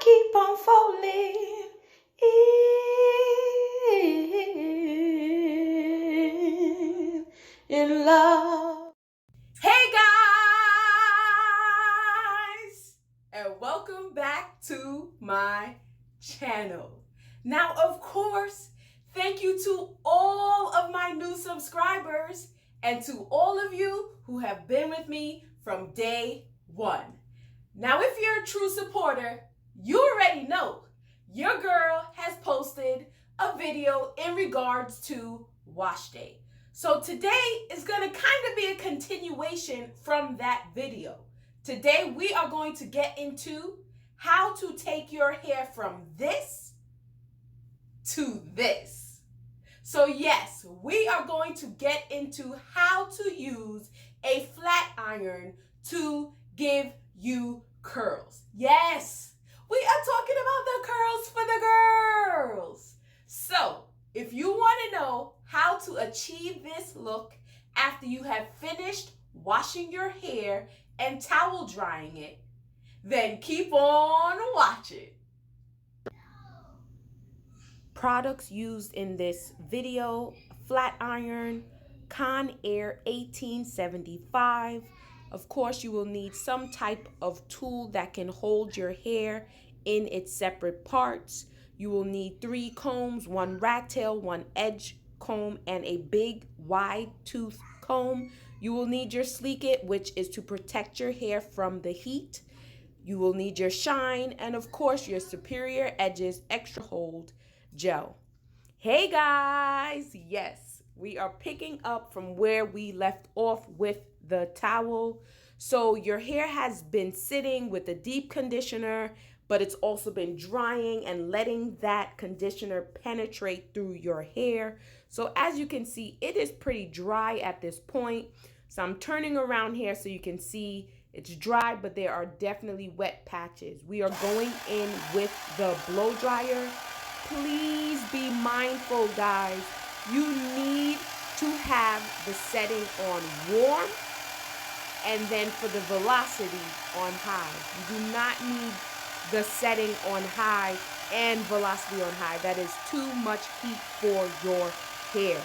keep on falling in love. Hey guys, and welcome back to my channel. Now, of course, thank you to all of my new subscribers and to all of you who have been with me from day one. Now, if you're a true supporter, you already know your girl has posted a video in regards to wash day. So today is going to kind of be a continuation from that video. Today we are going to get into how to take your hair from this to this. So yes, we are going to get into how to use a flat iron to give you curls. Yes, we are talking about the curls for the girls. So if you want to know how to achieve this look after you have finished washing your hair and towel drying it, then keep on watching. Products used in this video: flat iron, Conair 1875. Of course, you will need some type of tool that can hold your hair in its separate parts. You will need 3 combs, 1 rat tail, 1 edge comb, and a big wide tooth comb. You will need your Sleek It, which is to protect your hair from the heat. You will need your shine, and of course your Superior Edges Extra Hold gel. Hey guys, yes, we are picking up from where we left off with the towel. So your hair has been sitting with a deep conditioner, but it's also been drying and letting that conditioner penetrate through your hair. So as you can see, it is pretty dry at this point. So I'm turning around here so you can see it's dry, but there are definitely wet patches. We are going in with the blow dryer. Please be mindful, guys. You need to have the setting on warm and then for the velocity on high. You do not need the setting on high and velocity on high. That is too much heat for your hair.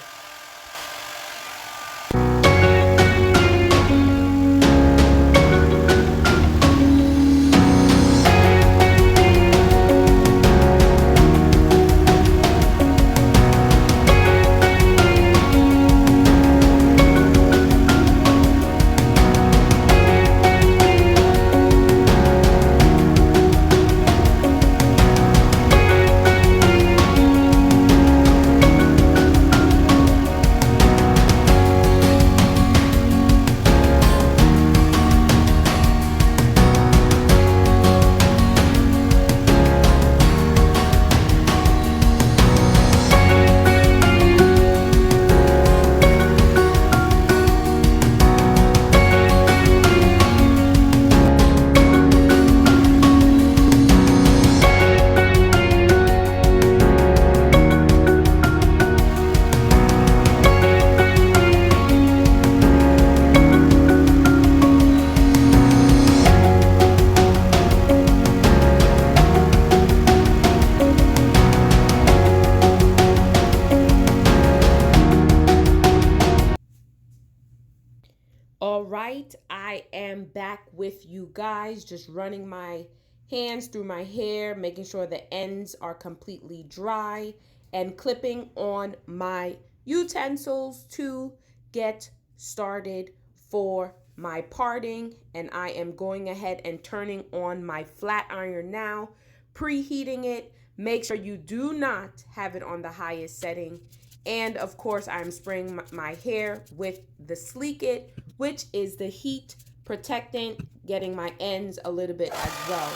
All right, I am back with you guys, just running my hands through my hair, making sure the ends are completely dry, and clipping on my utensils to get started for my parting. And I am going ahead and turning on my flat iron now, preheating it. Make sure you do not have it on the highest setting. And of course, I'm spraying my hair with the Sleek It, which is the heat protectant, getting my ends a little bit as well.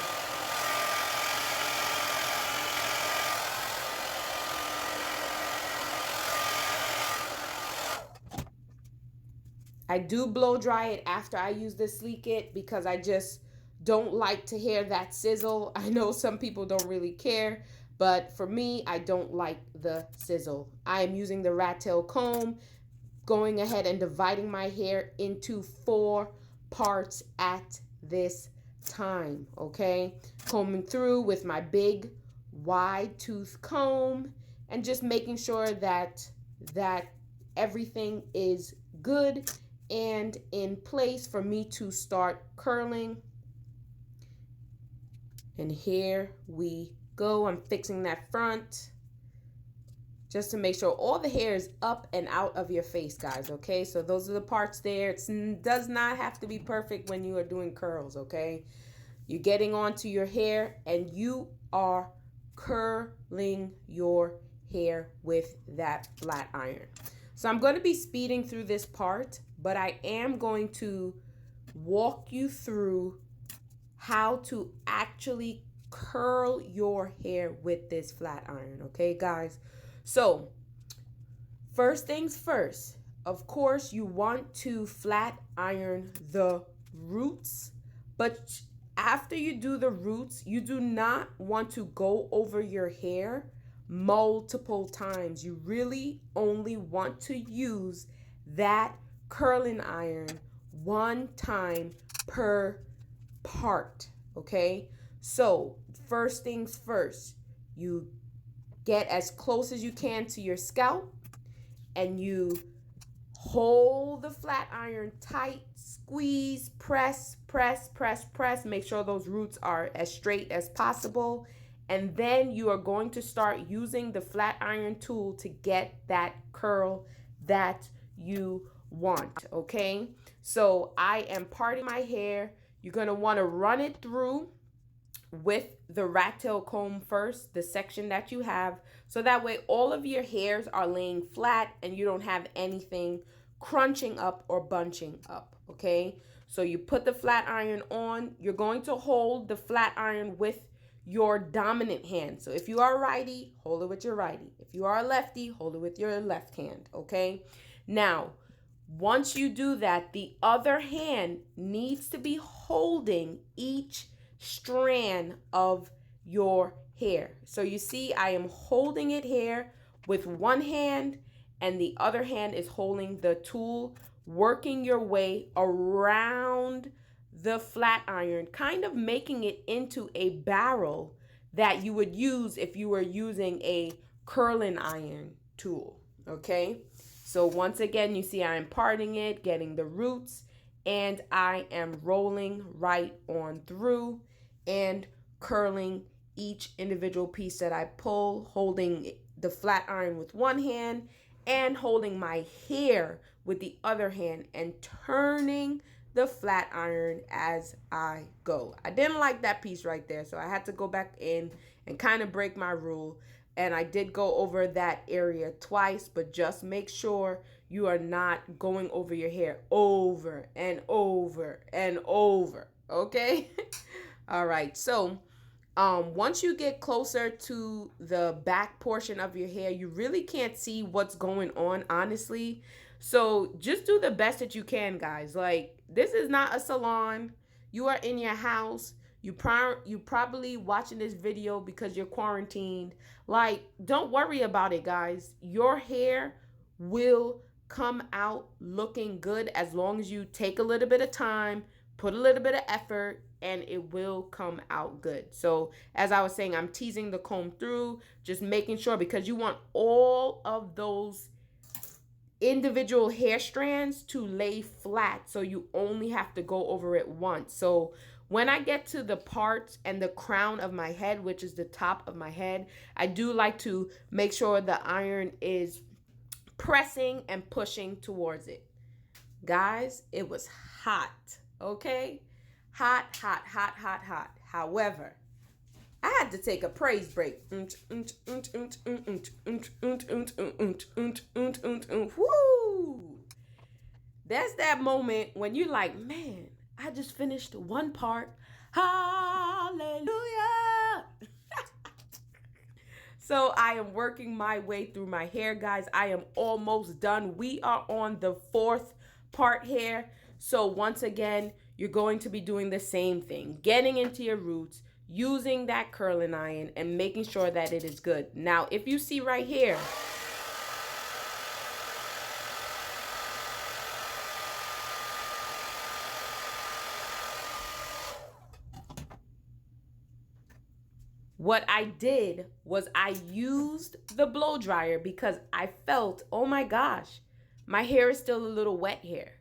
I do blow dry it after I use the Sleek It because I just don't like to hear that sizzle. I know some people don't really care, but for me, I don't like the sizzle. I am using the rat tail comb, going ahead and dividing my hair into 4 parts at this time, okay? Combing through with my big wide tooth comb and just making sure that everything is good and in place for me to start curling. And here we go. I'm fixing that front just to make sure all the hair is up and out of your face, guys, okay? So those are the parts there. It does not have to be perfect when you are doing curls, okay? You're getting onto your hair and you are curling your hair with that flat iron. So I'm going to be speeding through this part, but I am going to walk you through how to actually curl your hair with this flat iron, okay, guys? So first things first, of course, you want to flat iron the roots, but after you do the roots, you do not want to go over your hair multiple times. You really only want to use that curling iron one time per part, okay? So first things first, you get as close as you can to your scalp and you hold the flat iron tight, squeeze, press, press, press, press. Make sure those roots are as straight as possible. And then you are going to start using the flat iron tool to get that curl that you want, okay? So I am parting my hair. You're going to want to run it through with the rat tail comb first, the section that you have, so that way all of your hairs are laying flat and you don't have anything crunching up or bunching up, okay? So you put the flat iron on. You're going to hold the flat iron with your dominant hand. So if you are a righty, hold it with your righty. If you are a lefty, hold it with your left hand, okay? Now, once you do that, the other hand needs to be holding each strand of your hair. So you see, I am holding it here with one hand and the other hand is holding the tool, working your way around the flat iron, kind of making it into a barrel that you would use if you were using a curling iron tool, okay? So once again, you see I'm parting it, getting the roots, and I am rolling right on through and curling each individual piece that I pull, holding the flat iron with one hand and holding my hair with the other hand and turning the flat iron as I go. I didn't like that piece right there, so I had to go back in and kind of break my rule. And I did go over that area twice, but just make sure you are not going over your hair over and over and over, okay? All right, so once you get closer to the back portion of your hair, you really can't see what's going on, honestly. So just do the best that you can, guys. Like, this is not a salon. You are in your house. You probably watching this video because you're quarantined. Like, don't worry about it, guys. Your hair will come out looking good as long as you take a little bit of time, put a little bit of effort, and it will come out good. So as I was saying, I'm teasing the comb through, just making sure, because you want all of those individual hair strands to lay flat, so you only have to go over it once. So when I get to the part and the crown of my head, which is the top of my head, I do like to make sure the iron is pressing and pushing towards it. Guys, it was hot, okay? Hot, hot, hot, hot, hot. However, I had to take a praise break. Woo! That's that moment when you're like, man, I just finished one part. Hallelujah! So I am working my way through my hair, guys. I am almost done. We are on the fourth part here. So once again, you're going to be doing the same thing, getting into your roots, using that curling iron and making sure that it is good. Now, if you see right here, what I did was I used the blow dryer because I felt, oh my gosh, my hair is still a little wet here.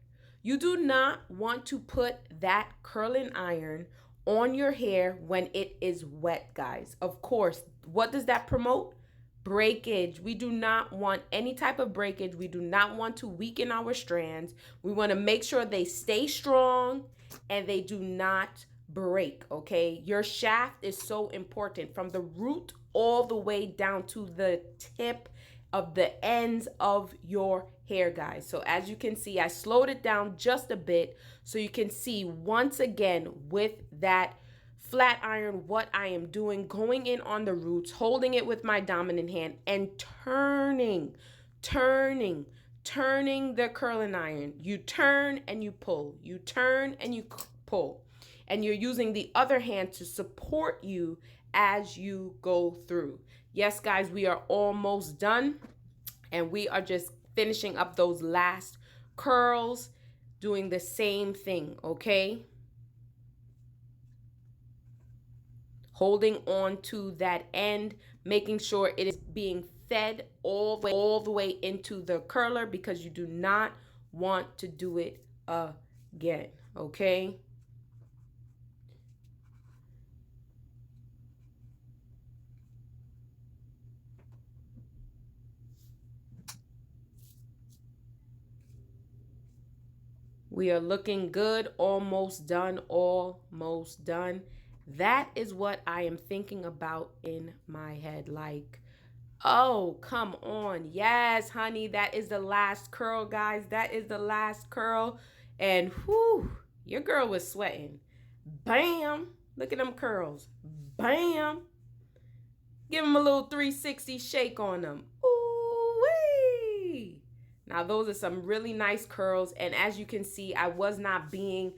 You do not want to put that curling iron on your hair when it is wet, guys. Of course, what does that promote? Breakage. We do not want any type of breakage. We do not want to weaken our strands. We want to make sure they stay strong and they do not break, okay? Your shaft is so important from the root all the way down to the tip of the ends of your hair, guys. So as you can see, I slowed it down just a bit so you can see once again with that flat iron what I am doing, going in on the roots, holding it with my dominant hand and turning the curling iron. You turn and you pull, you turn and you pull, and you're using the other hand to support you as you go through. Yes, guys, we are almost done, and we are just finishing up those last curls, doing the same thing, okay? Holding on to that end, making sure it is being fed all the way into the curler because you do not want to do it again, okay? We are looking good, almost done, almost done. That is what I am thinking about in my head. Like, oh, come on. Yes, honey, that is the last curl, guys. That is the last curl. And whew, your girl was sweating. Bam. Look at them curls. Bam. Give them a little 360 shake on them. Ooh-wee. Now, those are some really nice curls. And as you can see, I was not being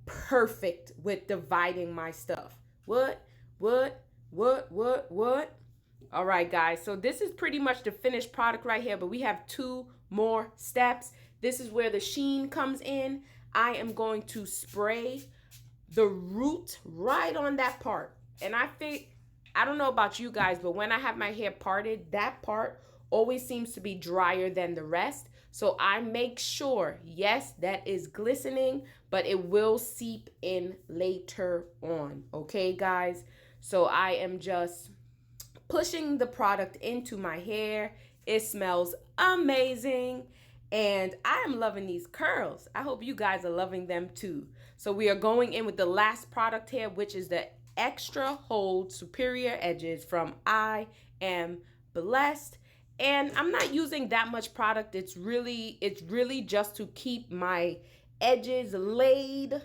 perfect with dividing my stuff. What? All right, guys. So this is pretty much the finished product right here, but we have 2 more steps. This is where the sheen comes in. I am going to spray the root right on that part. And I don't know about you guys, but when I have my hair parted, that part always seems to be drier than the rest. So I make sure, yes, that is glistening, but it will seep in later on. Okay, guys? So I am just pushing the product into my hair. It smells amazing. And I am loving these curls. I hope you guys are loving them too. So we are going in with the last product here, which is the Extra Hold Superior Edges from I Am Blessed. And I'm not using that much product. It's really just to keep my edges laid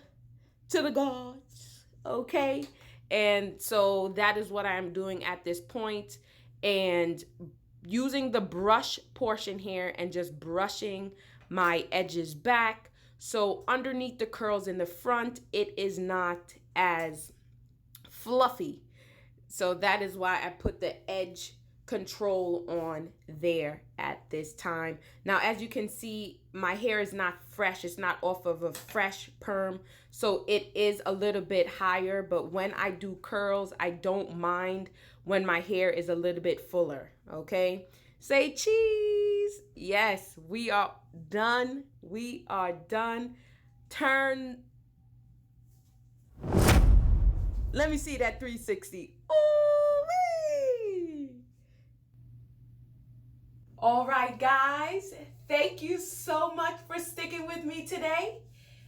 to the gods, okay? And so that is what I'm doing at this point. And using the brush portion here and just brushing my edges back. So underneath the curls in the front, it is not as fluffy. So that is why I put the edge control on there at this time. Now, as you can see, my hair is not fresh. It's not off of a fresh perm. So it is a little bit higher. But when I do curls, I don't mind when my hair is a little bit fuller. Okay? Say cheese. Yes, we are done. We are done. Turn. Let me see that 360. Ooh-wee. All right, guys. Thank you so much for sticking with me today.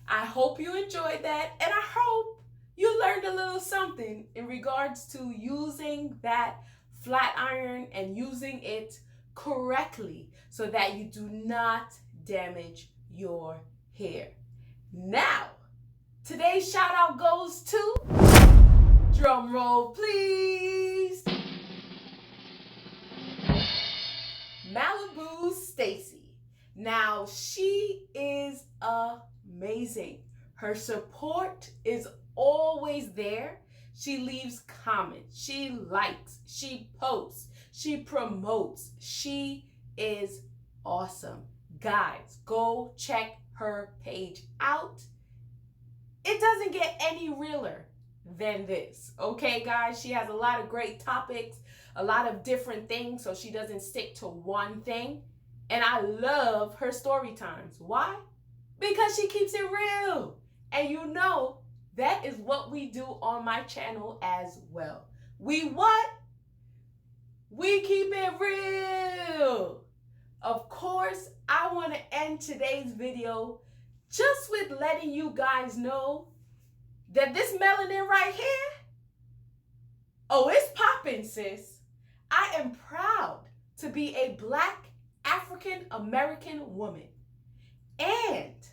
I hope you enjoyed that, and I hope you learned a little something in regards to using that flat iron and using it correctly so that you do not damage your hair. Now, today's shout out goes to, drum roll please, Malibu Stacy. Now, she is amazing. Her support is always there. She leaves comments, she likes, she posts, she promotes. She is awesome. Guys, go check her page out. It doesn't get any realer than this. Okay, guys, she has a lot of great topics, a lot of different things, so she doesn't stick to one thing. And I love her story times. Why? Because she keeps it real. And you know, that is what we do on my channel as well. We what? We keep it real. Of course, I want to end today's video just with letting you guys know that this melanin right here, oh, it's popping, sis. I am proud to be a Black African American woman. And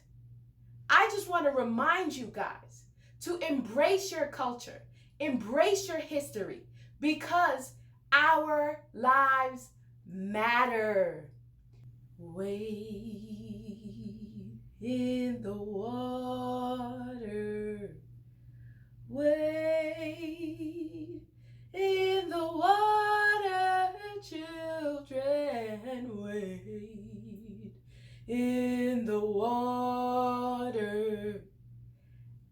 I just want to remind you guys to embrace your culture, embrace your history, because our lives matter. Wade in the water, wade in the water, children, wade in the water.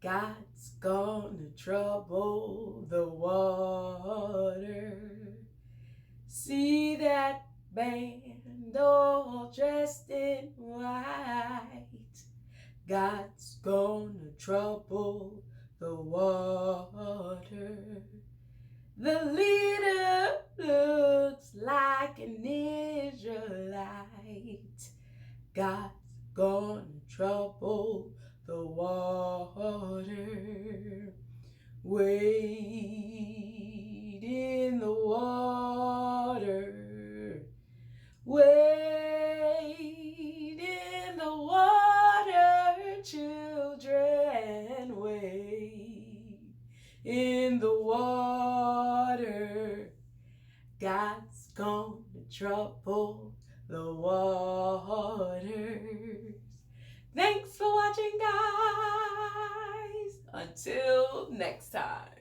God's gonna trouble the water. See that band all dressed in white. God's gonna trouble the water. The leader looks like an Israelite. God's gonna trouble the water. Wade in the water. Wade in the water, children. Wade in the water. God's gonna trouble the waters. Thanks for watching, guys. Until next time.